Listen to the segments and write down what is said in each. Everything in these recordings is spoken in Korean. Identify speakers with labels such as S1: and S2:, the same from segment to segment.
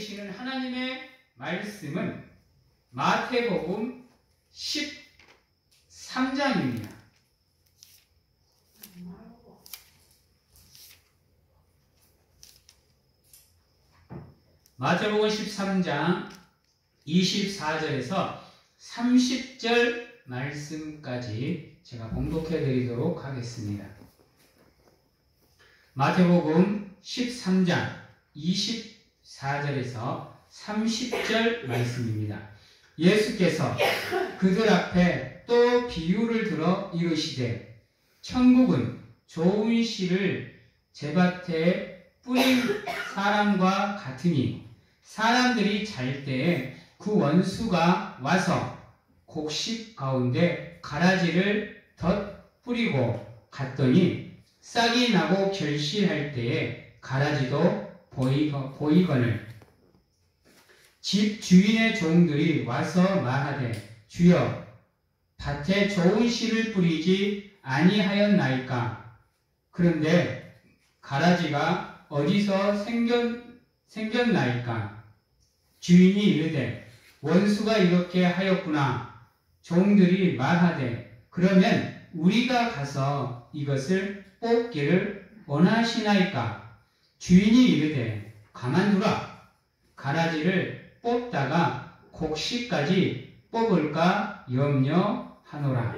S1: 주시는 하나님의 말씀은 마태복음 13장입니다. 마태복음 13장 24절에서 30절 말씀까지 제가 봉독해 드리도록 하겠습니다. 마태복음 13장 24절에서 30절 말씀입니다. 예수께서 그들 앞에 또 비유를 들어 이르시되 천국은 좋은 씨를 제밭에 뿌린 사람과 같으니 사람들이 잘 때에 그 원수가 와서 곡식 가운데 가라지를 덧 뿌리고 갔더니 싹이 나고 결실할 때에 가라지도 보이거늘 집 주인의 종들이 와서 말하되 주여 밭에 좋은 씨를 뿌리지 아니하였나이까. 그런데 가라지가 어디서 생겼나이까. 주인이 이르되 원수가 이렇게 하였구나. 종들이 말하되 그러면 우리가 가서 이것을 뽑기를 원하시나이까. 주인이 이르되 가만두라. 가라지를 뽑다가 곡식까지 뽑을까 염려하노라.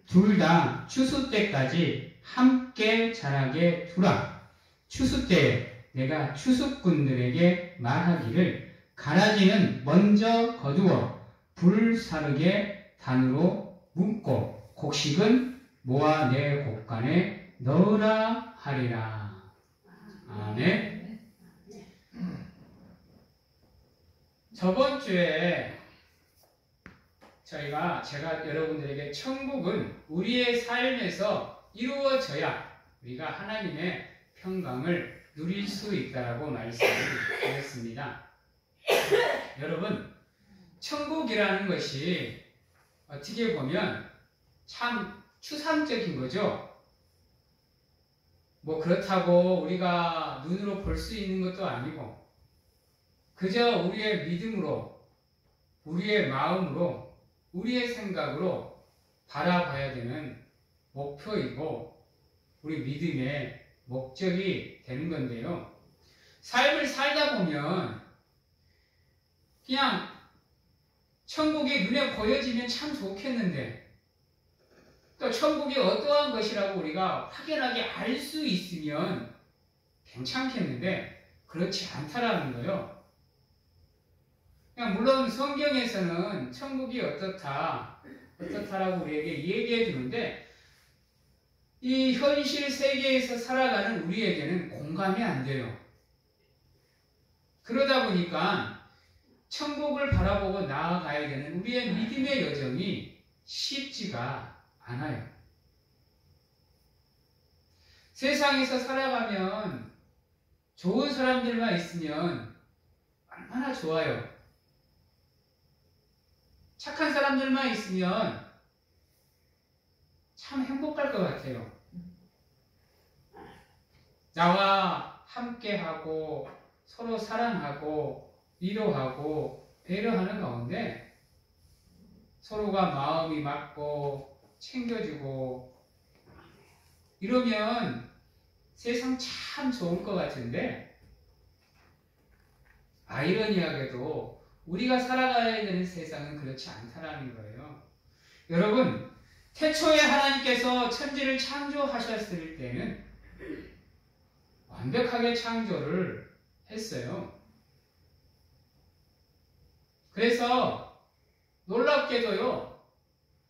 S1: 둘 다 추수 때까지 함께 자라게 두라. 추수 때에 내가 추수꾼들에게 말하기를 가라지는 먼저 거두어 불사르게 단으로 묶고 곡식은 모아 내 곡간에 넣으라 하리라. 아멘. 저번 주에 제가 여러분들에게 천국은 우리의 삶에서 이루어져야 우리가 하나님의 평강을 누릴 수 있다라고 말씀을 드렸습니다. 여러분, 천국이라는 것이 어떻게 보면 참 추상적인 거죠. 뭐 그렇다고 우리가 눈으로 볼 수 있는 것도 아니고 그저 우리의 믿음으로, 우리의 마음으로, 우리의 생각으로 바라봐야 되는 목표이고 우리 믿음의 목적이 되는 건데요. 삶을 살다 보면 그냥 천국이 눈에 보여지면 참 좋겠는데 또 천국이 어떠한 것이라고 우리가 확연하게 알 수 있으면 괜찮겠는데 그렇지 않다라는 거예요. 그냥 물론 성경에서는 천국이 어떻다라고 우리에게 얘기해 주는데 이 현실 세계에서 살아가는 우리에게는 공감이 안 돼요. 그러다 보니까 천국을 바라보고 나아가야 되는 우리의 믿음의 여정이 쉽지가 않아요. 세상에서 살아가면 좋은 사람들만 있으면 얼마나 좋아요. 착한 사람들만 있으면 참 행복할 것 같아요. 나와 함께하고 서로 사랑하고 위로하고 배려하는 가운데 서로가 마음이 맞고 챙겨주고 이러면 세상 참 좋을 것 같은데 아이러니하게도 우리가 살아가야 되는 세상은 그렇지 않다라는 거예요. 여러분, 태초에 하나님께서 천지를 창조하셨을 때는 완벽하게 창조를 했어요. 그래서 놀랍게도요,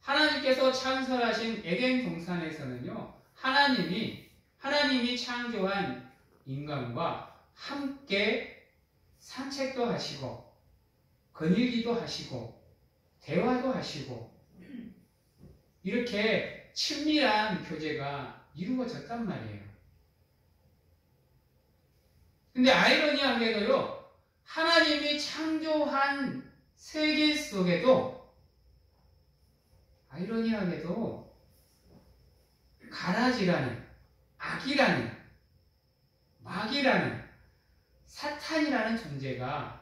S1: 하나님께서 창설하신 에덴 동산에서는요, 하나님이 창조한 인간과 함께 산책도 하시고 거닐기도 하시고 대화도 하시고 이렇게 친밀한 교제가 이루어졌단 말이에요. 근데 아이러니하게도요, 하나님이 창조한 세계 속에도 아이러니하게도 가라지라는, 악이라는, 마귀라는, 사탄이라는 존재가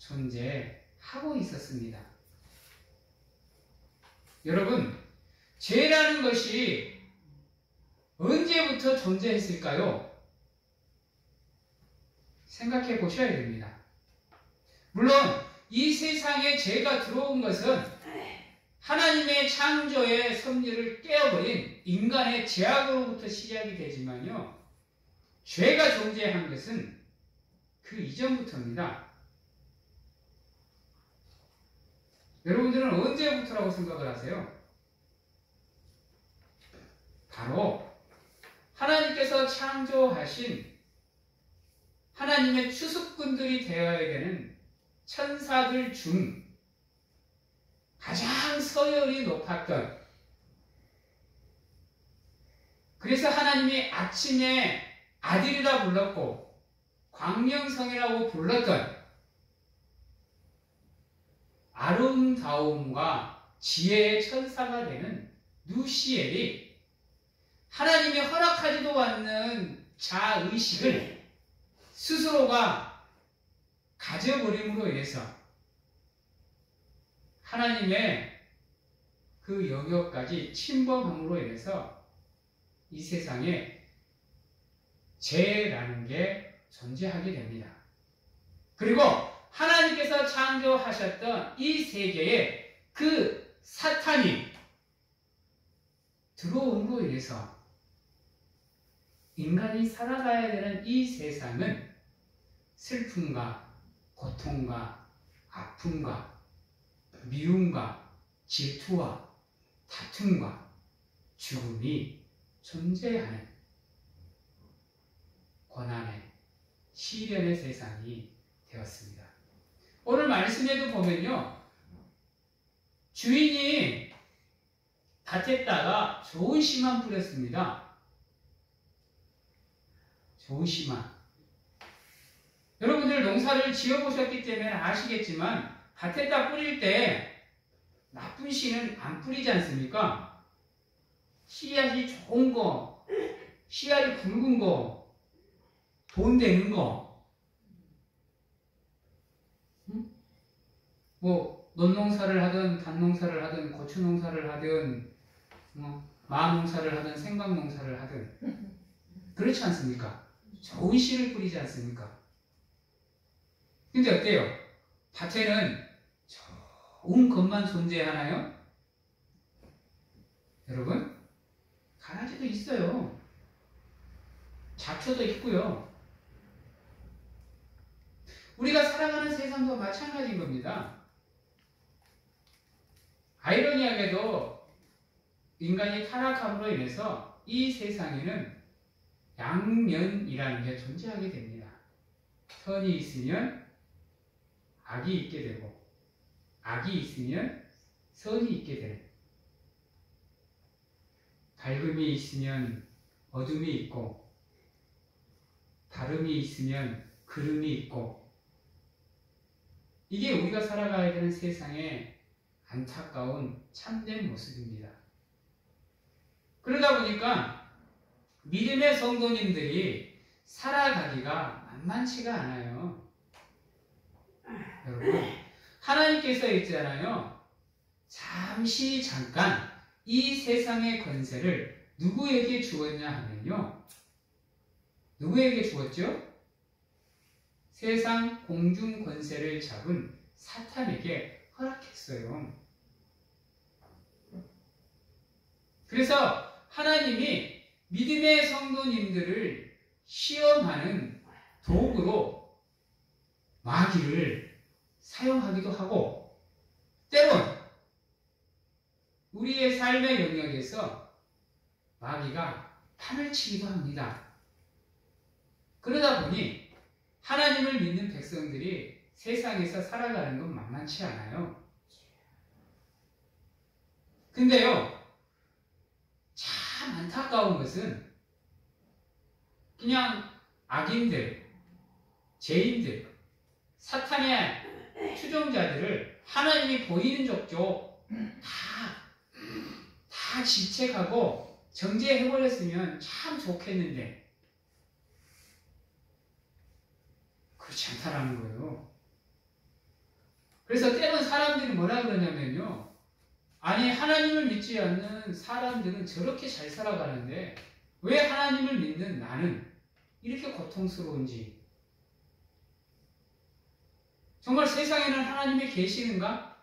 S1: 존재하고 있었습니다. 여러분, 죄라는 것이 언제부터 존재했을까요? 생각해 보셔야 됩니다. 물론 이 세상에 죄가 들어온 것은 하나님의 창조의 섭리를 깨어버린 인간의 죄악으로부터 시작이 되지만요, 죄가 존재한 것은 그 이전부터입니다. 여러분들은 언제부터라고 생각을 하세요? 바로 하나님께서 창조하신 하나님의 추수꾼들이 되어야 되는 천사들 중 가장 서열이 높았던, 그래서 하나님이 아침에 아들이라 불렀고 광명성이라고 불렀던 아름다움과 지혜의 천사가 되는 누시엘이 하나님이 허락하지도 않는 자의식을 스스로가 가져버림으로 인해서 하나님의 그 영역까지 침범함으로 인해서 이 세상에 죄라는 게 존재하게 됩니다. 그리고 하나님께서 창조하셨던 이 세계에 그 사탄이 들어옴으로 인해서 인간이 살아가야 되는 이 세상은 슬픔과 고통과 아픔과 미움과 질투와 다툼과 죽음이 존재하는 고난의 시련의 세상이 되었습니다. 오늘 말씀에도 보면요, 주인이 밭에다가 좋은 씨만 뿌렸습니다. 좋은 씨만. 여러분들 농사를 지어보셨기 때문에 아시겠지만 밭에다 뿌릴 때 나쁜 씨는 안 뿌리지 않습니까? 씨앗이 좋은 거, 씨알이 굵은 거, 돈 되는 거, 뭐 논농사를 하든 밭농사를 하든 고추농사를 하든 마농사를 하든 생강농사를 하든 그렇지 않습니까? 좋은 씨를 뿌리지 않습니까? 근데 어때요? 밭에는 좋은 것만 존재하나요? 여러분, 가라지도 있어요. 잡초도 있고요. 우리가 살아가는 세상도 마찬가지인 겁니다. 아이러니하게도 인간이 타락함으로 인해서 이 세상에는 양면이라는 게 존재하게 됩니다. 선이 있으면 악이 있게 되고 악이 있으면 선이 있게 되는, 밝음이 있으면 어둠이 있고 다름이 있으면 그름이 있고, 이게 우리가 살아가야 되는 세상의 안타까운 참된 모습입니다. 그러다 보니까 믿음의 성도님들이 살아가기가 만만치가 않아요. 여러분, 하나님께서 있잖아요, 잠시 잠깐 이 세상의 권세를 누구에게 주었냐 하면요, 누구에게 주었죠? 세상 공중 권세를 잡은 사탄에게 허락했어요. 그래서 하나님이 믿음의 성도님들을 시험하는 도구로 마귀를 사용하기도 하고, 때론 우리의 삶의 영역에서 마귀가 판을 치기도 합니다. 그러다 보니 하나님을 믿는 백성들이 세상에서 살아가는 건 만만치 않아요. 근데요, 참 안타까운 것은 그냥 악인들, 죄인들, 사탄의 추종자들을 하나님이 보이는 족족 다 질책하고 정죄해버렸으면 참 좋겠는데 그렇지 않다라는 거예요. 그래서 때론 사람들이 뭐라 그러냐면요. 아니 하나님을 믿지 않는 사람들은 저렇게 잘 살아가는데 왜 하나님을 믿는 나는 이렇게 고통스러운지. 정말 세상에는 하나님이 계시는가?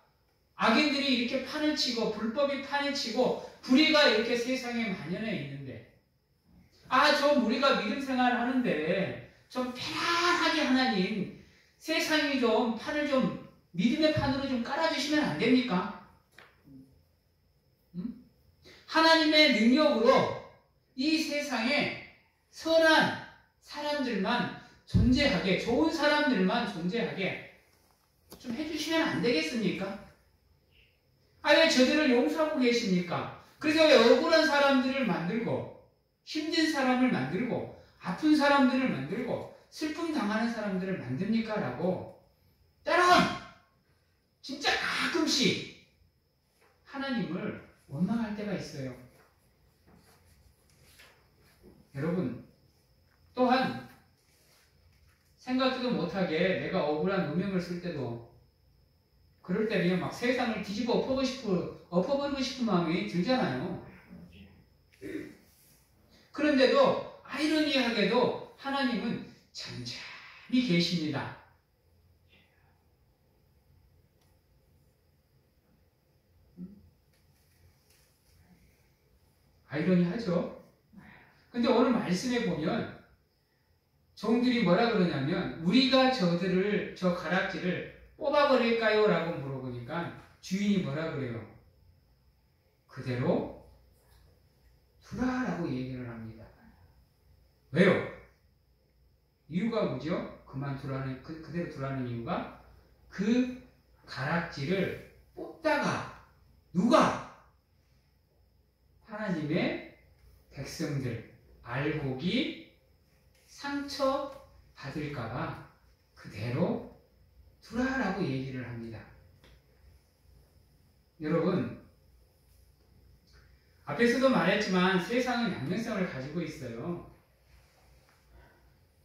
S1: 악인들이 이렇게 판을 치고 불법이 판을 치고 불의가 이렇게 세상에 만연해 있는데 좀 우리가 믿음 생활을 하는데 좀 편안하게 하나님 세상이 좀 판을 좀 믿음의 판으로 좀 깔아주시면 안 됩니까? 하나님의 능력으로 이 세상에 선한 사람들만 존재하게, 좋은 사람들만 존재하게 좀 해주시면 안 되겠습니까? 왜 저들을 용서하고 계십니까? 그래서 왜 억울한 사람들을 만들고 힘든 사람을 만들고 아픈 사람들을 만들고 슬픔 당하는 사람들을 만듭니까? 라고 때론 진짜 가끔씩 하나님을 원망할 때가 있어요. 여러분 또한 생각지도 못하게 내가 억울한 누명을 쓸 때도 그럴 때면 막 세상을 뒤집어 엎어버리고 싶은 마음이 들잖아요. 그런데도 아이러니하게도 하나님은 잠잠히 계십니다. 아이러니하죠? 근데 오늘 말씀에 보면 종들이 뭐라 그러냐면 우리가 저 가락지를 뽑아버릴까요? 라고 물어보니까 주인이 뭐라 그래요? 그대로 두라라고 얘기를 합니다. 왜요? 이유가 뭐죠? 그대로 두라는 이유가 그 가락지를 뽑다가 누가? 하나님의 백성들, 알곡이 상처 받을까봐 그대로 두라라고 얘기를 합니다. 여러분, 앞에서도 말했지만 세상은 양면성을 가지고 있어요.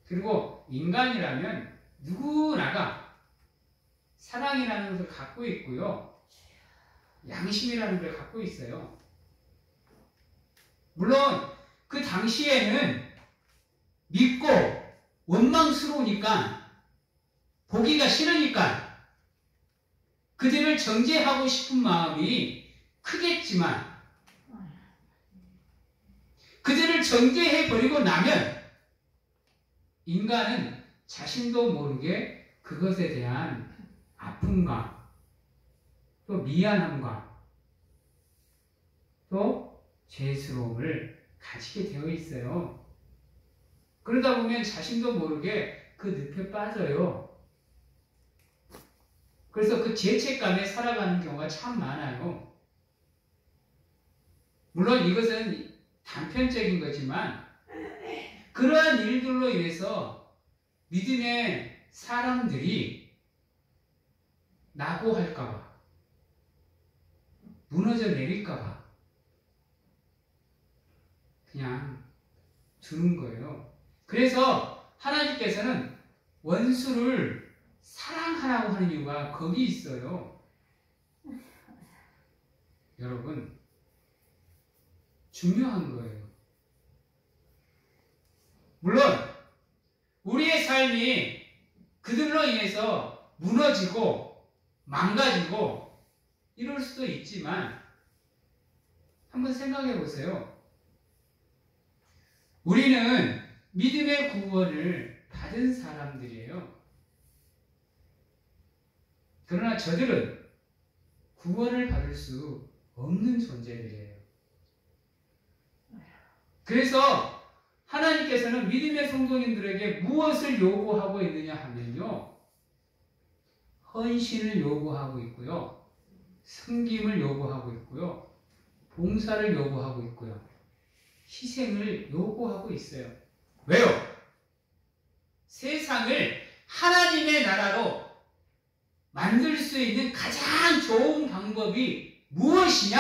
S1: 그리고 인간이라면 누구나가 사랑이라는 것을 갖고 있고요. 양심이라는 걸 갖고 있어요. 물론 그 당시에는 믿고 원망스러우니까 보기가 싫으니까 그들을 정죄하고 싶은 마음이 크겠지만 그들을 정죄해버리고 나면 인간은 자신도 모르게 그것에 대한 아픔과 또 미안함과 또 죄스러움을 가지게 되어 있어요. 그러다 보면 자신도 모르게 그 늪에 빠져요. 그래서 그 죄책감에 살아가는 경우가 참 많아요. 물론 이것은 단편적인 거지만 그러한 일들로 인해서 믿음의 사람들이 낙오할까봐 무너져 내릴까봐 그냥 두는 거예요. 그래서 하나님께서는 원수를 사랑하라고 하는 이유가 거기 있어요. 여러분, 중요한 거예요. 물론 우리의 삶이 그들로 인해서 무너지고 망가지고 이럴 수도 있지만 한번 생각해 보세요. 우리는 믿음의 구원을 받은 사람들이에요. 그러나 저들은 구원을 받을 수 없는 존재들이에요. 그래서 하나님께서는 믿음의 성도님들에게 무엇을 요구하고 있느냐 하면요. 헌신을 요구하고 있고요. 섬김을 요구하고 있고요. 봉사를 요구하고 있고요. 희생을 요구하고 있어요. 왜요? 세상을 하나님의 나라로 만들 수 있는 가장 좋은 방법이 무엇이냐?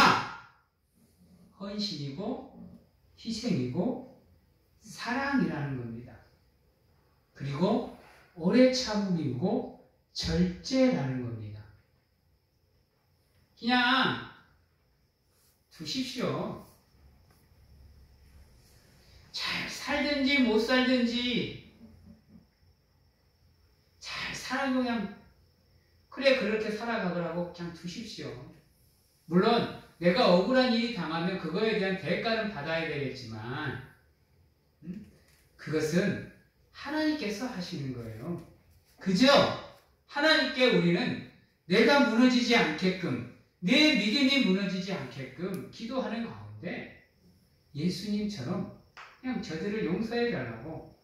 S1: 헌신이고 희생이고 사랑이라는 겁니다. 그리고 오래 참음이고 절제라는 겁니다. 그냥 두십시오. 잘 살든지 못 살든지 잘 살아도 그냥 그래 그렇게 살아가더라고 그냥 두십시오. 물론 내가 억울한 일이 당하면 그거에 대한 대가는 받아야 되겠지만 그것은 하나님께서 하시는 거예요. 그저 하나님께 우리는 내가 무너지지 않게끔 내 믿음이 무너지지 않게끔 기도하는 가운데 예수님처럼 그냥 저들을 용서해 달라고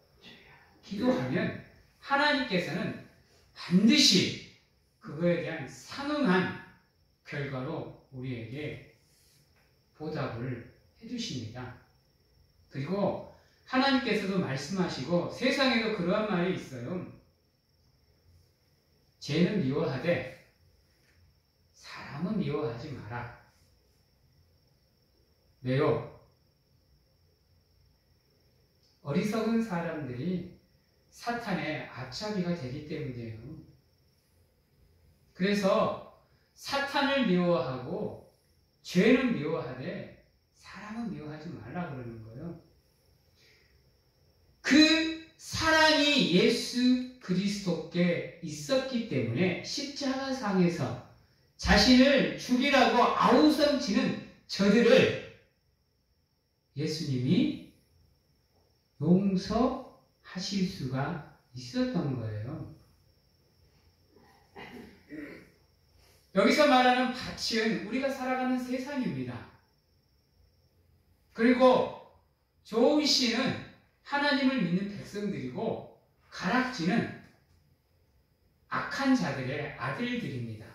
S1: 기도하면 하나님께서는 반드시 그거에 대한 상응한 결과로 우리에게 보답을 해주십니다. 그리고 하나님께서도 말씀하시고 세상에도 그러한 말이 있어요. 죄는 미워하되 사람은 미워하지 마라. 왜요? 어리석은 사람들이 사탄의 앞잡이가 되기 때문이에요. 그래서 사탄을 미워하고 죄는 미워하되 사람은 미워하지 말라 그러는 거예요. 그 사랑이 예수 그리스도께 있었기 때문에 십자가상에서 자신을 죽이라고 아우성치는 저들을 예수님이 용서하실 수가 있었던 거예요. 여기서 말하는 밭은 우리가 살아가는 세상입니다. 그리고 좋은 씨는 하나님을 믿는 백성들이고 가락지는 악한 자들의 아들들입니다.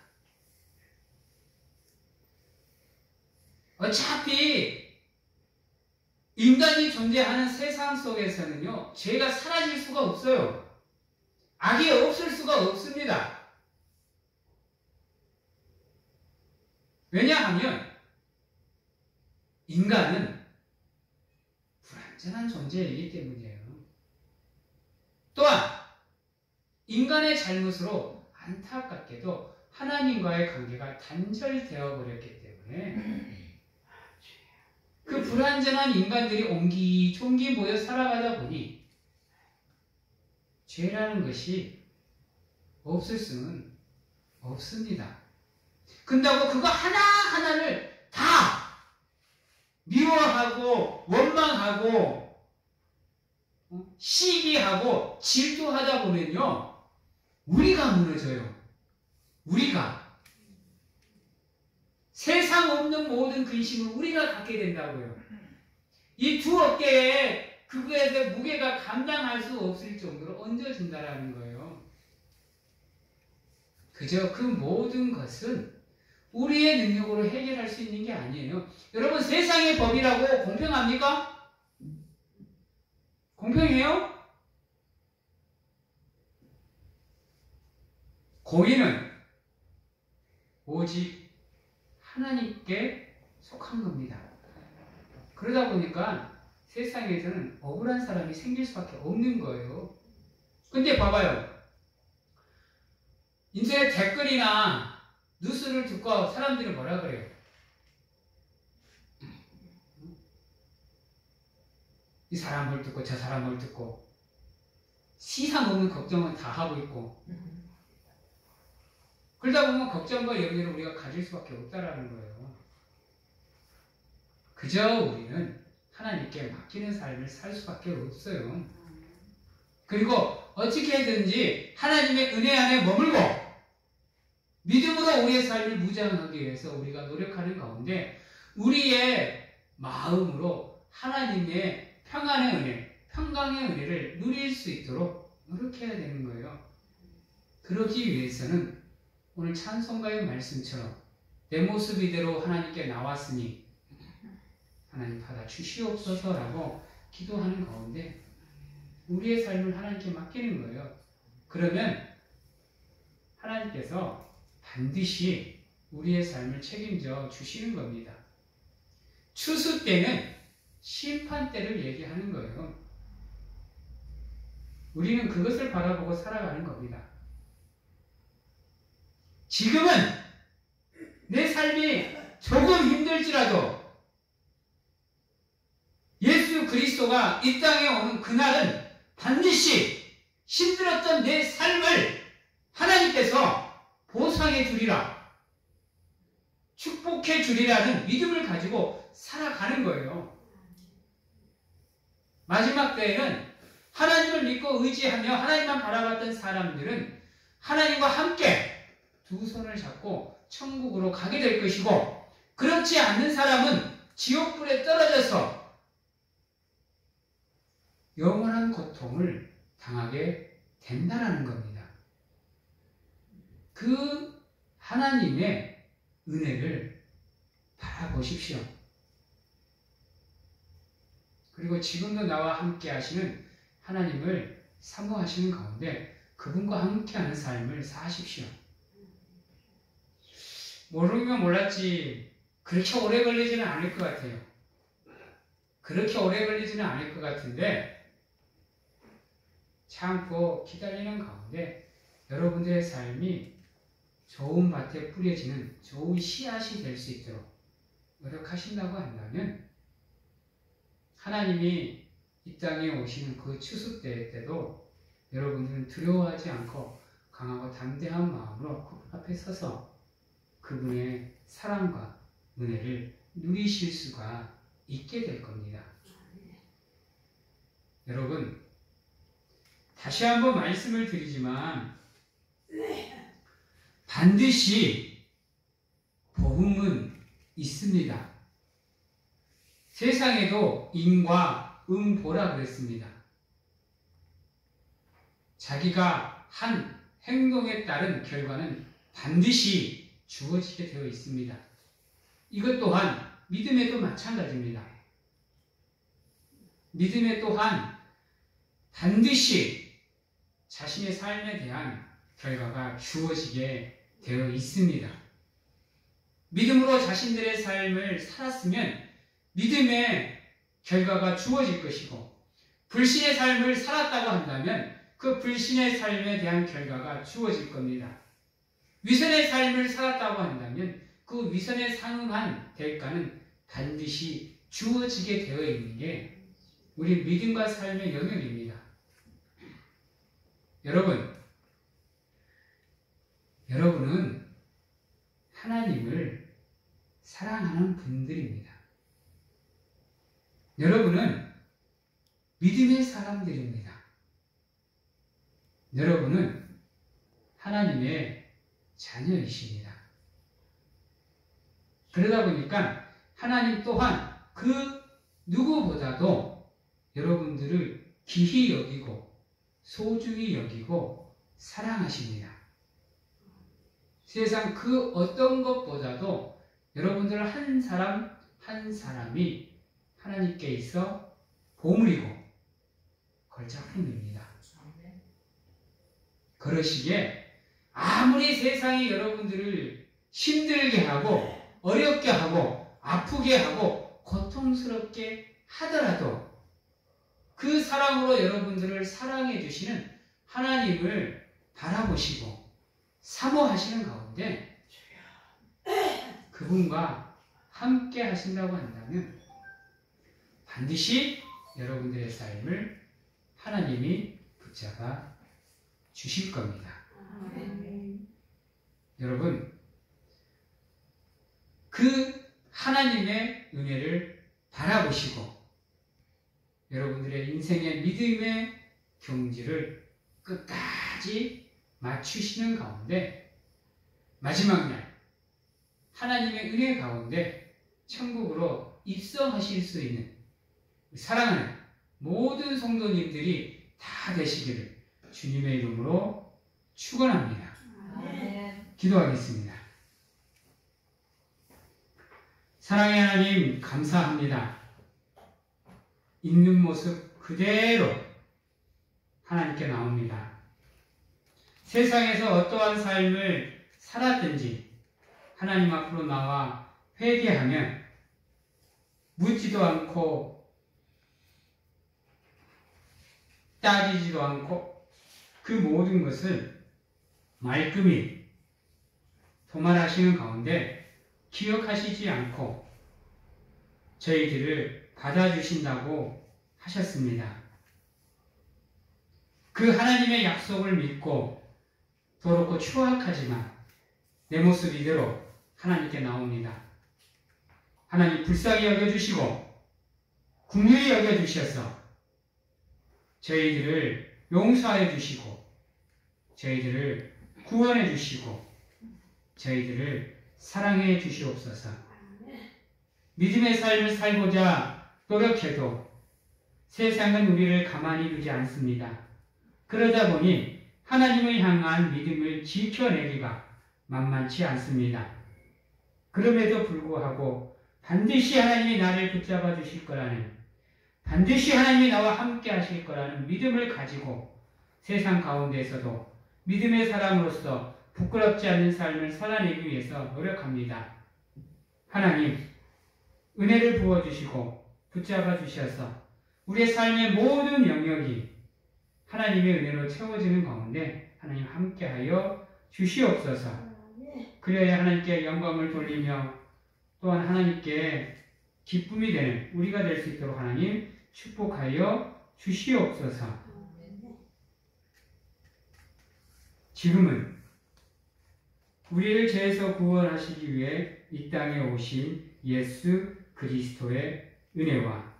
S1: 어차피 인간이 존재하는 세상 속에서는요, 죄가 사라질 수가 없어요. 악이 없을 수가 없습니다. 왜냐하면 인간은 불완전한 존재이기 때문이에요. 또한 인간의 잘못으로 안타깝게도 하나님과의 관계가 단절되어 버렸기 때문에 그 불완전한 인간들이 옹기종기 모여 살아가다 보니 죄라는 것이 없을 수는 없습니다. 근다고 그거 하나하나를 다 미워하고 원망하고 시기하고 질투하다 보면요, 우리가 무너져요. 우리가 세상 없는 모든 근심을 우리가 갖게 된다고요. 이 두 어깨에 그거에 대해 무게가 감당할 수 없을 정도로 얹어진다라는 거예요. 그저 그 모든 것은 우리의 능력으로 해결할 수 있는 게 아니에요. 여러분, 세상의 법이라고 공평합니까? 공평해요? 공의는 오직 하나님께 속한 겁니다. 그러다 보니까 세상에서는 억울한 사람이 생길 수밖에 없는 거예요. 근데 봐봐요. 인터넷 댓글이나 뉴스를 듣고 사람들이 뭐라 그래요? 이 사람 뭘 듣고 저 사람 뭘 듣고 시상 없는 걱정은 다 하고 있고 그러다 보면 걱정과 염려를 우리가 가질 수밖에 없다라는 거예요. 그저 우리는 하나님께 맡기는 삶을 살 수밖에 없어요. 그리고 어떻게든지 하나님의 은혜 안에 머물고 믿음으로 우리의 삶을 무장하기 위해서 우리가 노력하는 가운데 우리의 마음으로 하나님의 평안의 은혜, 평강의 은혜를 누릴 수 있도록 노력해야 되는 거예요. 그러기 위해서는 오늘 찬송가의 말씀처럼 내 모습 이대로 하나님께 나왔으니 하나님 받아 주시옵소서라고 기도하는 가운데 우리의 삶을 하나님께 맡기는 거예요. 그러면 하나님께서 반드시 우리의 삶을 책임져 주시는 겁니다. 추수 때는 심판 때를 얘기하는 거예요. 우리는 그것을 바라보고 살아가는 겁니다. 지금은 내 삶이 조금 힘들지라도 예수 그리스도가 이 땅에 오는 그날은 반드시 힘들었던 내 삶을 하나님께서 보상해 주리라, 축복해 주리라는 믿음을 가지고 살아가는 거예요. 마지막 때에는 하나님을 믿고 의지하며 하나님만 바라봤던 사람들은 하나님과 함께 두 손을 잡고 천국으로 가게 될 것이고, 그렇지 않는 사람은 지옥불에 떨어져서 영원한 고통을 당하게 된다는 겁니다. 그 하나님의 은혜를 바라보십시오. 그리고 지금도 나와 함께 하시는 하나님을 사모하시는 가운데 그분과 함께하는 삶을 사십시오. 모르면 몰랐지 그렇게 오래 걸리지는 않을 것 같아요. 그렇게 오래 걸리지는 않을 것 같은데 참고 기다리는 가운데 여러분들의 삶이 좋은 밭에 뿌려지는 좋은 씨앗이 될 수 있도록 노력하신다고 한다면 하나님이 이 땅에 오시는 그 추수때 때도 여러분들은 두려워하지 않고 강하고 담대한 마음으로 그분 앞에 서서 그분의 사랑과 은혜를 누리실 수가 있게 될 겁니다. 여러분, 다시 한번 말씀을 드리지만 반드시 복음은 있습니다. 세상에도 인과 응보라 그랬습니다. 자기가 한 행동에 따른 결과는 반드시 주어지게 되어 있습니다. 이것 또한 믿음에도 마찬가지입니다. 믿음에 또한 반드시 자신의 삶에 대한 결과가 주어지게 되어 있습니다. 믿음으로 자신들의 삶을 살았으면 믿음의 결과가 주어질 것이고, 불신의 삶을 살았다고 한다면 그 불신의 삶에 대한 결과가 주어질 겁니다. 위선의 삶을 살았다고 한다면 그 위선에 상응한 대가는 반드시 주어지게 되어 있는 게 우리 믿음과 삶의 영역입니다. 여러분은 하나님을 사랑하는 분들입니다. 여러분은 믿음의 사람들입니다. 여러분은 하나님의 자녀이십니다. 그러다 보니까 하나님 또한 그 누구보다도 여러분들을 귀히 여기고 소중히 여기고 사랑하십니다. 세상 그 어떤 것보다도 여러분들 한 사람 한 사람이 하나님께 있어 보물이고 걸작품입니다. 그러시기에 아무리 세상이 여러분들을 힘들게 하고 어렵게 하고 아프게 하고 고통스럽게 하더라도 그 사랑으로 여러분들을 사랑해 주시는 하나님을 바라보시고 사모하시는 가운데 그분과 함께 하신다고 한다면 반드시 여러분들의 삶을 하나님이 붙잡아 주실 겁니다. 여러분, 그 하나님의 은혜를 바라보시고 여러분들의 인생의 믿음의 경지를 끝까지 맞추시는 가운데 마지막 날 하나님의 은혜 가운데 천국으로 입성하실 수 있는 사랑하는 모든 성도님들이 다 되시기를 주님의 이름으로 축원합니다. 기도하겠습니다. 사랑의 하나님 감사합니다. 있는 모습 그대로 하나님께 나옵니다. 세상에서 어떠한 삶을 살았든지 하나님 앞으로 나와 회개하면 묻지도 않고 따지지도 않고 그 모든 것을 말끔히 도말하시는 가운데 기억하시지 않고 저희들을 받아주신다고 하셨습니다. 그 하나님의 약속을 믿고 더럽고 추악하지만 내 모습 이대로 하나님께 나옵니다. 하나님 불쌍히 여겨주시고 긍휼히 여겨주셔서 저희들을 용서해 주시고 저희들을 구원해 주시고 저희들을 사랑해 주시옵소서. 믿음의 삶을 살고자 노력해도 세상은 우리를 가만히 두지 않습니다. 그러다 보니 하나님을 향한 믿음을 지켜내기가 만만치 않습니다. 그럼에도 불구하고 반드시 하나님이 나를 붙잡아 주실 거라는, 반드시 하나님이 나와 함께 하실 거라는 믿음을 가지고 세상 가운데에서도 믿음의 사람으로서 부끄럽지 않는 삶을 살아내기 위해서 노력합니다. 하나님, 은혜를 부어주시고 붙잡아 주셔서 우리의 삶의 모든 영역이 하나님의 은혜로 채워지는 가운데 하나님 함께하여 주시옵소서. 그래야 하나님께 영광을 돌리며 또한 하나님께 기쁨이 되는 우리가 될 수 있도록 하나님 축복하여 주시옵소서. 지금은 우리를 죄에서 구원하시기 위해 이 땅에 오신 예수 그리스도의 은혜와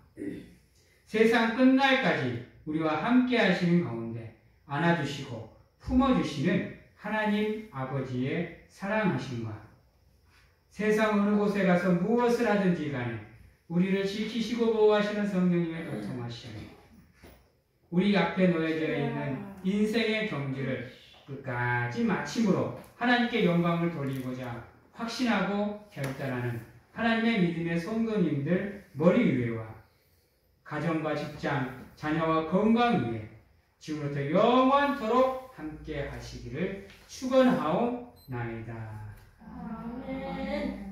S1: 세상 끝날까지 우리와 함께 하시는 가운데 안아주시고 품어주시는 하나님 아버지의 사랑하심과 세상 어느 곳에 가서 무엇을 하든지 간에 우리를 지키시고 보호하시는 성령님의 도통하심이 우리 앞에 놓여져 있는 인생의 경주를 끝까지 마침으로 하나님께 영광을 돌리고자 확신하고 결단하는 하나님의 믿음의 성도님들 머리 위에와 가정과 직장, 자녀와 건강 위에 지금부터 영원토록 함께 하시기를 축원하옵나이다.
S2: 아멘.